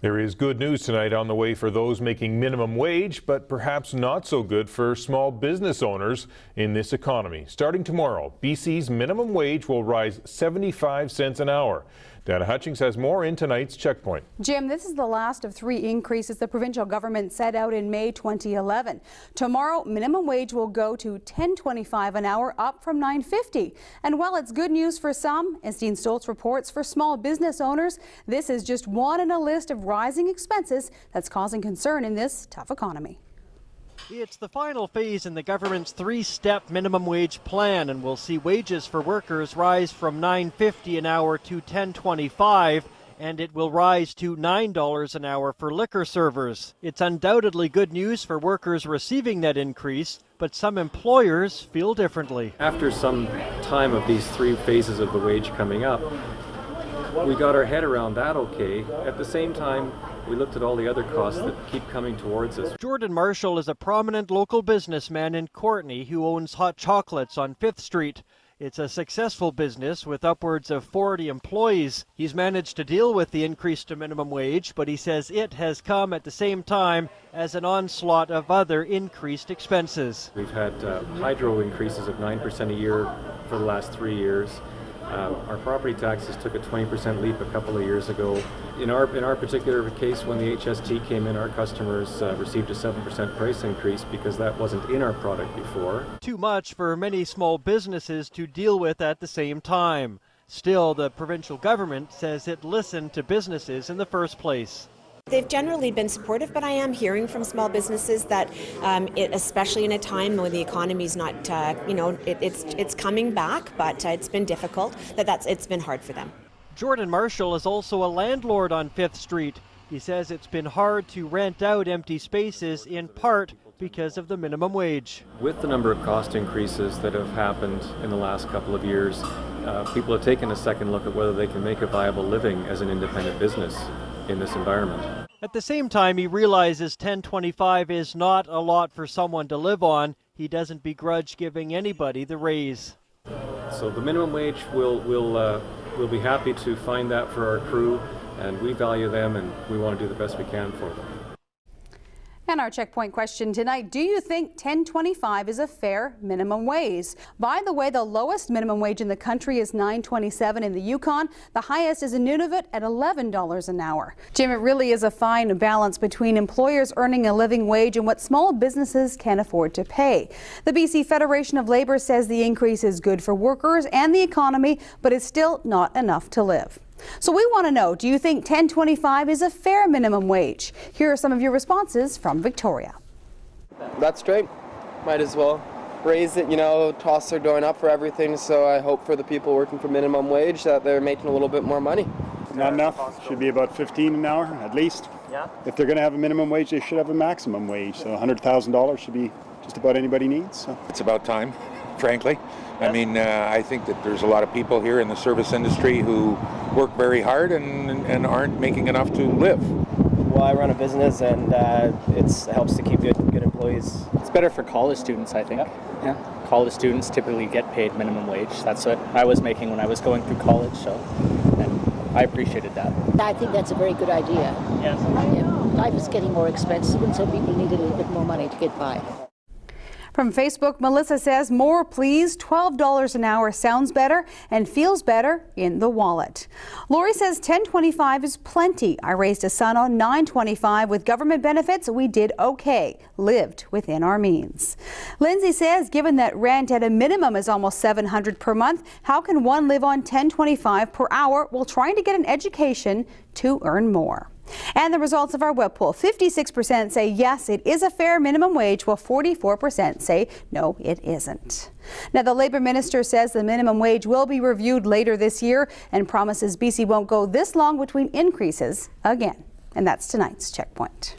There is good news tonight on the way for those making minimum wage, but perhaps not so good for small business owners in this economy. Starting tomorrow, BC's minimum wage will rise 75 cents an hour. Dana Hutchings has more in tonight's Checkpoint. Jim, this is the last of 3 increases the provincial government set out in May 2011. Tomorrow, minimum wage will go to $10.25 an hour, up from $9.50. And while it's good news for some, as Dean Stoltz reports, for small business owners, this is just one in a list of rising expenses that's causing concern in this tough economy. It's the final phase in the government's 3-step minimum wage plan, and we'll see wages for workers rise from $9.50 an hour to $10.25, and it will rise to $9 an hour for liquor servers. It's undoubtedly good news for workers receiving that increase, but some employers feel differently. After some time of these 3 phases of the wage coming up, we got our head around that okay. At the same time, we looked at all the other costs that keep coming towards us. Jordan Marshall is a prominent local businessman in Courtenay who owns Hot Chocolates on 5th Street. It's a successful business with upwards of 40 employees. He's managed to deal with the increase to minimum wage, but he says it has come at the same time as an onslaught of other increased expenses. We've had hydro increases of 9% a year for the last 3 years. Our property taxes took a 20% leap a couple of years ago. In our particular case, when the HST came in, our customers received a 7% price increase because that wasn't in our product before. Too much for many small businesses to deal with at the same time. Still, the provincial government says it listened to businesses in the first place. They've generally been supportive, but I am hearing from small businesses that, especially in a time when the economy's not, it's coming back, but it's been difficult. It's been hard for them. Jordan Marshall is also a landlord on 5th Street. He says it's been hard to rent out empty spaces, in part because of the minimum wage. With the number of cost increases that have happened in the last couple of years, people have taken a second look at whether they can make a viable living as an independent business in this environment. At the same time, he realizes $10.25 is not a lot for someone to live on. He doesn't begrudge giving anybody the raise. So the minimum wage, we'll be happy to find that for our crew, and we value them and we want to do the best we can for them. And our Checkpoint question tonight, do you think $10.25 is a fair minimum wage? By the way, the lowest minimum wage in the country is $9.27 in the Yukon. The highest is in Nunavut at $11 an hour. Jim, it really is a fine balance between employers earning a living wage and what small businesses can afford to pay. The BC Federation of Labour says the increase is good for workers and the economy, but it's still not enough to live. So we want to know, do you think $10.25 is a fair minimum wage? Here are some of your responses from Victoria. That's great. Might as well raise it, costs are going up for everything, so I hope for the people working for minimum wage that they're making a little bit more money. Not enough. Should be about $15 an hour at least. Yeah. If they're going to have a minimum wage, they should have a maximum wage. So $100,000 should be just about anybody needs. So. It's about time, frankly. I mean, I think that there's a lot of people here in the service industry who work very hard and aren't making enough to live. Well, I run a business and it helps to keep good employees. It's better for college students, I think. Yeah. College students typically get paid minimum wage. That's what I was making when I was going through college, so and I appreciated that. I think that's a very good idea. Yes. Yeah. Life is getting more expensive, and so people need a little bit more money to get by. From Facebook, Melissa says, more please. $12 an hour sounds better and feels better in the wallet. Lori says $10.25 is plenty. I raised a son on $9.25 with government benefits. We did okay, lived within our means. Lindsay says, given that rent at a minimum is almost $700 per month, how can one live on $10.25 per hour while trying to get an education to earn more? And the results of our web poll, 56% say yes, it is a fair minimum wage, while 44% say no, it isn't. Now, the Labour Minister says the minimum wage will be reviewed later this year and promises BC won't go this long between increases again. And that's tonight's Checkpoint.